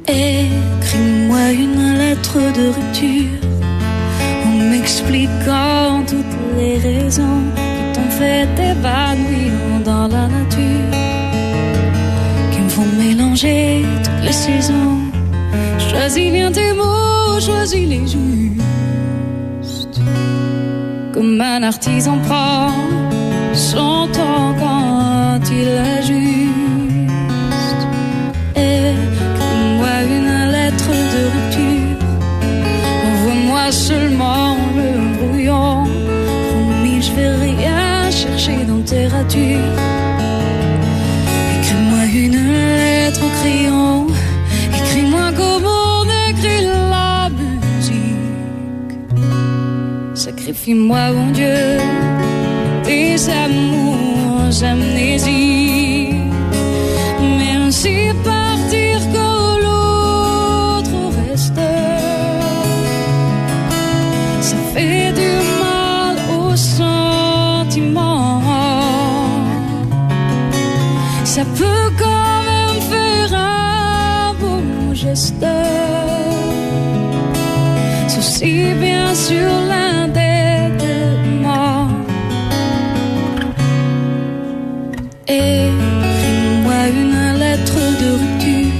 Écris-moi une lettre de rupture en m'expliquant toutes les raisons qui t'ont fait évanouir dans la nature, qui me font mélanger toutes les saisons. Choisis bien tes mots, choisis les justes, comme un artisan prend son temps quand il ajuste. Écris-moi une lettre de rupture, envoie-moi seulement le brouillon. Promis, je vais rien chercher dans tes ratures. Écris-moi une lettre au crayon, écris-moi comme on écrit la musique. Sacrifie-moi, mon Dieu, tes amours amnésiques. Mais ainsi partir que l'autre reste, ça fait du mal aux sentiments. Ça peut quand même faire un beau geste, ceci bien sûr l'un des deux morts. Écris-moi une lettre de rupture,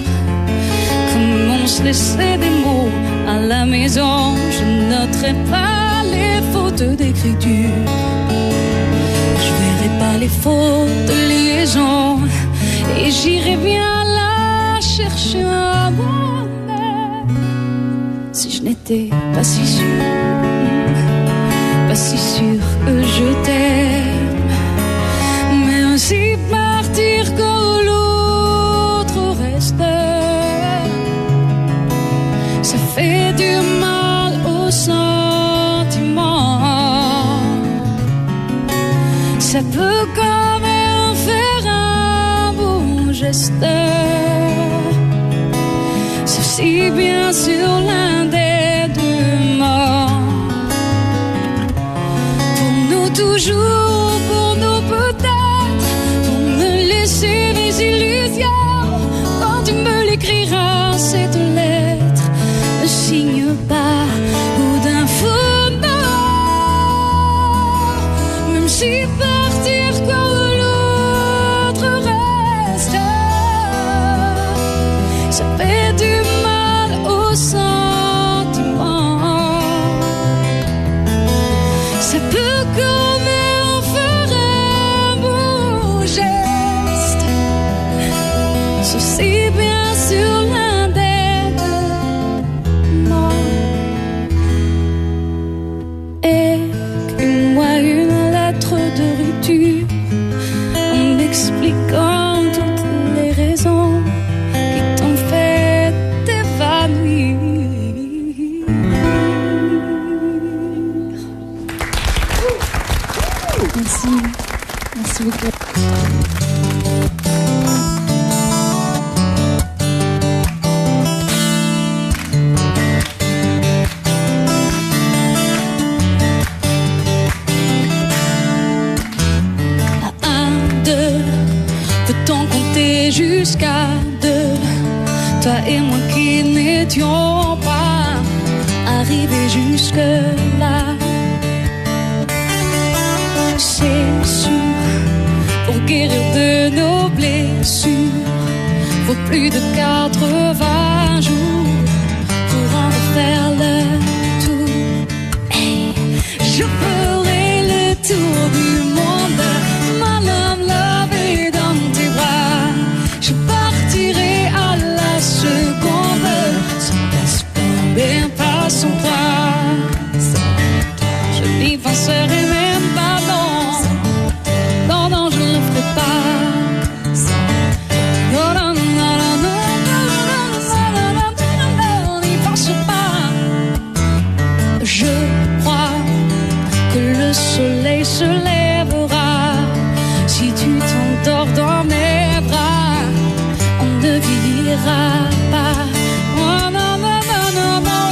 comme on se laissait des mots à la maison. Je noterai pas les fautes d'écriture, je verrai pas les fautes de liaison, et j'irai bien la chercher à moi-même. Si je n'étais pas si sûre, pas si sûre que je t'aime, mais ainsi partir que l'autre reste, ça fait du mal aux sentiments. Ça peut quand même faire un beau geste, ceci bien sûr l'un des deux morts. Pour nous toujours, pour nous peut-être, pour me laisser mes illusions. Quand tu me l'écriras cette lettre, ne signe pas ou d'un faux nom. Même si partir comme l'autre reste, ça fait du mal aux sentiments. Ça peut quand même faire un beau geste, ceci bien sûr l'un des deux morts. Écris-moi une lettre de rupture en m'expliquant toutes les raisons qui t'ont fait évanouir. Merci, merci beaucoup. À 1, 2, peut-on compter jusqu'à 2? Toi et moi qui n'étions pas arrivés jusque-là. C'est sûr, pour guérir de nos blessures, faut plus de 80 jours pour en refaire le tour. Hey, je ferai le tour du monde, ma love est dans tes bras. Je partirai à la seconde, sans responder pas sans toi. Je n'y penserai même pas, non. Non, non, je ne le ferai pas. Non, non, non, non, non, non, n'y pense pas. Je crois que le soleil se lèvera si tu t'endors dans mes bras. On ne vieillira pas. Oh, non, non, non, non, non.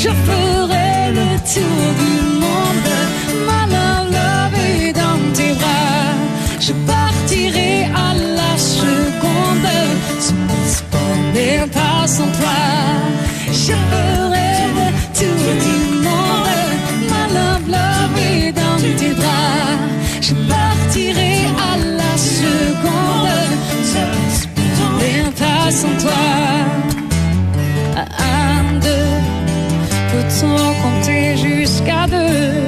Je ferai le tour du monde, ma love est dans tes bras. Je partirai à la seconde, mais pas sans toi. Je ferai le tour du monde, ma love est dans tes bras. Je partirai à la seconde, mais pas sans toi. Un, deux, peut-on compter jusqu'à deux?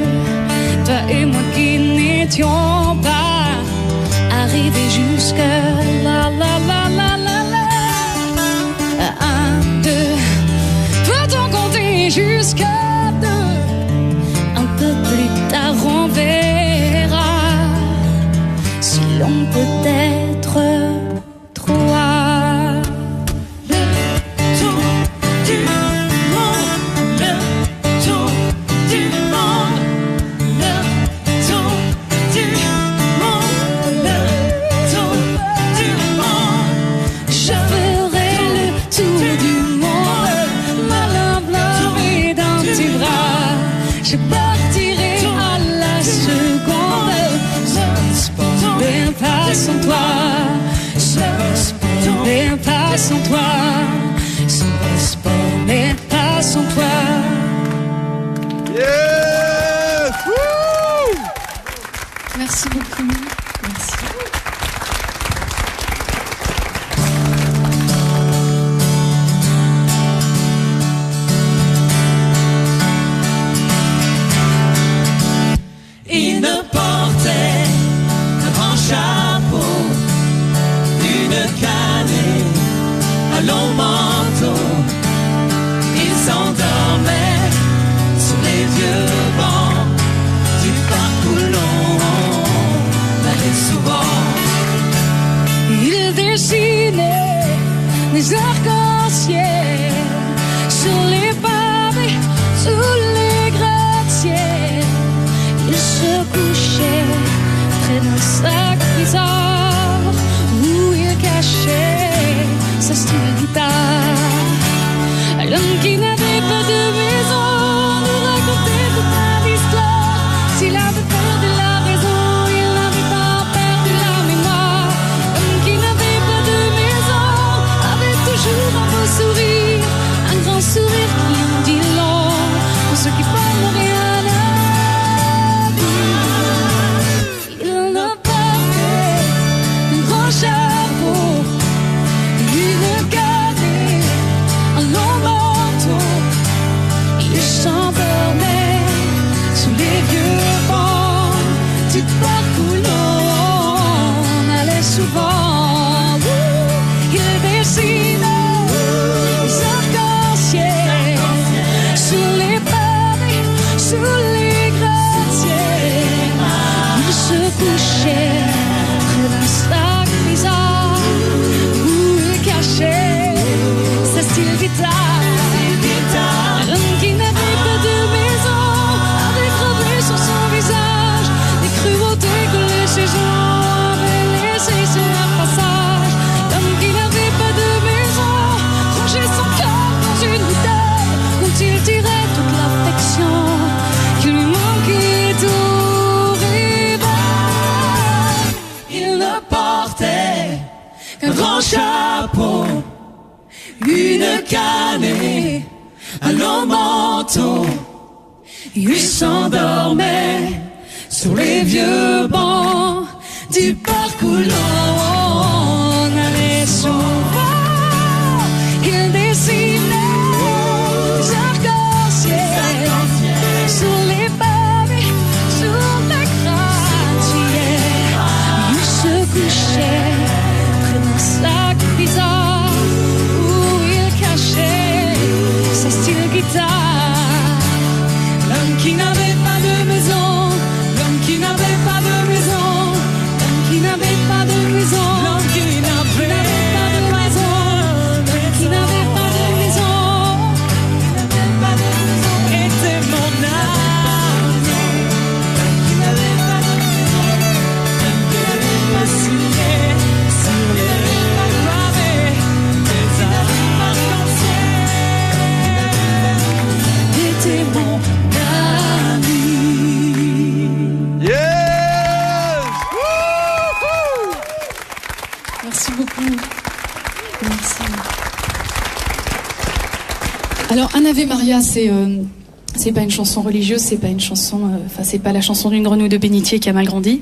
Toi et moi qui n'étions pas arrivés jusqu'à la la la la la la. Un, deux, peut-on compter jusqu'à deux? Un peu plus tard on verra si l'on peut être trois. Je partirai à la seconde, mais pas sans toi. Mais pas sans toi. Mais pas sans toi. Yes! Woo! Merci beaucoup. Merci. Il ne portait qu'un grand chapeau, une canne et un long manteau. Il s'endormait sur les vieux bancs du parc où l'on allait souvent. Il dessinait des arcs-en-ciel sur les pavés, sous les gratte-ciels. Il se couchait près d'un sac bizarre où il cachait sa style guitare. L'homme qui n'avait pas de maison nous racontait toute l'histoire. S'il avait perdu la raison, il n'avait pas perdu la mémoire. L'homme qui n'avait pas de maison avait toujours un beau sourire, un grand sourire qui en dit long pour ceux qui parlent rien. Chapeau, une canne, un long manteau. Il s'endormait sous les vieux bancs du parc où l'on allait souvent. Il dessinait des arcs-en-ciel sur les pavés, sous les gratte-ciels. Il se couchait près d'un sac où il cachait sa style guitare. L'homme qui n'avait pas de maison avait gravé sur son visage des cruautés que les saisons avaient laissées sur leur passage. L'homme qui n'avait pas de maison rangeait son cœur dans une bouteille quand il tirait toute l'affection qui lui manquait tout rivage. Il ne portait qu'un grand chapeau, une canne et un long manteau. Il s'endormait sur les vieux bancs du parc où l'on allait souvent. Il dessinait des arcs-en-ciel sur les pavés, sur les gratte-ciel. Il se couchait près d'un sac bizarre où il cachait sa style guitare. L'homme qui n'avait pas de maison, l'homme qui n'avait pas de maison, l'homme qui n'avait pas de maison. Alors, Un Ave Maria, c'est pas une chanson religieuse, c'est pas une chanson, c'est pas la chanson d'une grenouille de bénitier qui a mal grandi.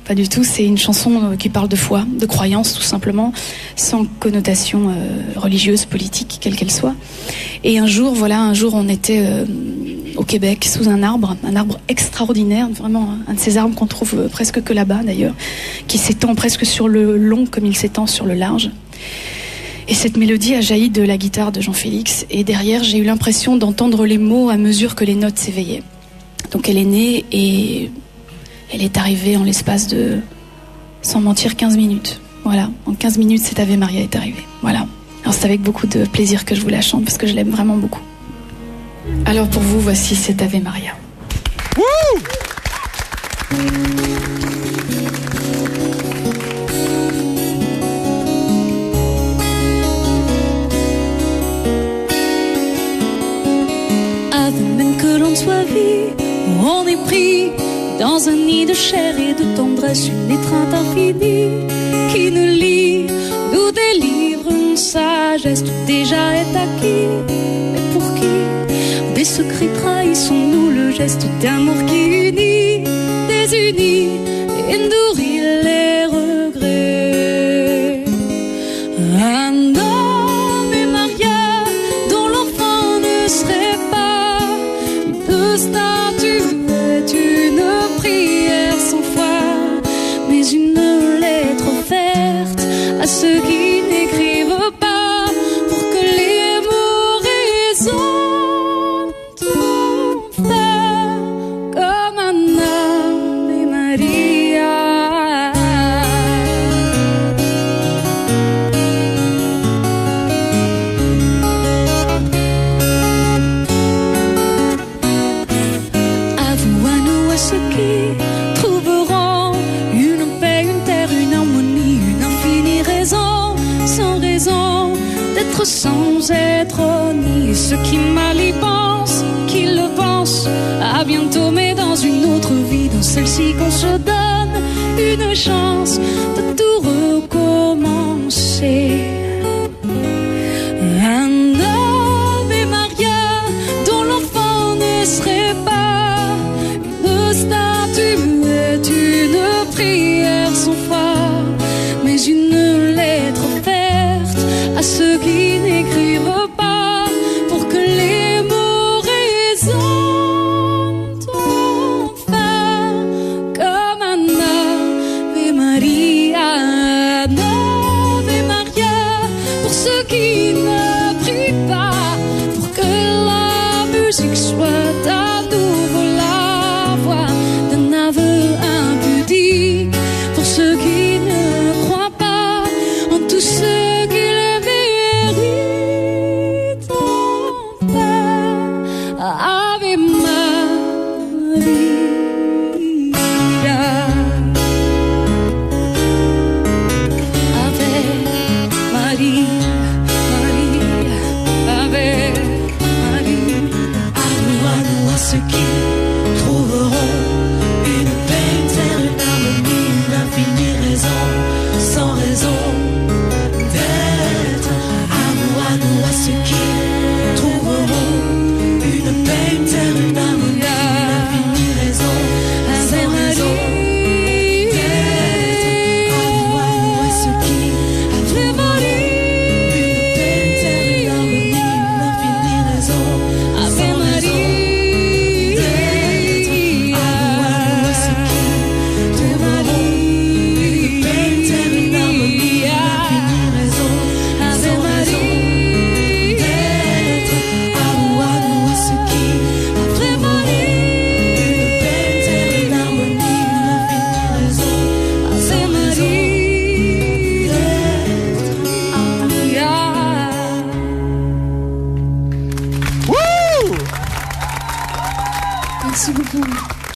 Pas du tout, c'est une chanson qui parle de foi, de croyance tout simplement, sans connotation religieuse, politique, quelle qu'elle soit. Et un jour on était au Québec sous un arbre extraordinaire, vraiment un de ces arbres qu'on trouve presque que là-bas d'ailleurs, qui s'étend presque sur le long comme il s'étend sur le large. Et cette mélodie a jailli de la guitare de Jean-Félix, et derrière j'ai eu l'impression d'entendre les mots à mesure que les notes s'éveillaient. Donc elle est née et elle est arrivée en l'espace de, sans mentir, 15 minutes. Voilà, en 15 minutes, cet Ave Maria est arrivé. Voilà. Alors c'est avec beaucoup de plaisir que je vous la chante, parce que je l'aime vraiment beaucoup. Alors pour vous, voici cet Ave Maria. Wouh! Avant même que l'on soit vu, on est pris dans un nid de chair et de tendresse, une étreinte infinie qui nous lie, nous délivre une sagesse, tout déjà est acquis. Mais pour qui des secrets trahissons-nous le geste d'amour qui unit, désunit et nourrit les regrets. Un Ave Maria dont l'enfant ne serait pas une statue, une prière sans foi, mais une lettre offerte à ceux qui n'écrivent pas, pour que les mots résonnent enfin comme un Ave Maria. À vous, à nous, à ceux qui trouveront une paix, une terre, une harmonie, une infinie raison, sans raison d'être, sans être ni. Et ceux qui mal y pensent, qui le pensent, à bientôt, mais dans une autre vie, dans celle-ci qu'on se donne une chance de tout recommencer. Un Ave Maria dont l'enfant ne serait pas une statue, une prière sans foi, mais une lettre offerte à ceux qui n'écrivent pas, pour que les mots résonnent enfin comme un Ave Maria. Un Ave Maria pour ceux qui ne prient pas, pour que la musique soit à nouveau la voix d'un aveu impudique, pour ceux qui ne croient pas en tout ce qu'ils méritent enfin. Ave Maria, Ave Maria, Maria, Ave Maria. À nous, à ceux qui trouveront une paix, une terre, une harmonie, une infinie raison, sans raison d'être. À nous, à ceux qui trouveront une paix, une terre, une harmonie, une infinie raison, sans raison d'être. À nous, à ceux qui trouveront une paix, une terre, une harmonie, une infinie raison, sans raison d'être. À nous, à ceux qui trouveront une paix, une terre, une harmonie, une infinie raison, sans raison d'être. À nous, à ceux qui trouveront une paix, une terre, une harmonie, une infinie raison, sans raison d'être. Wouh! Merci beaucoup.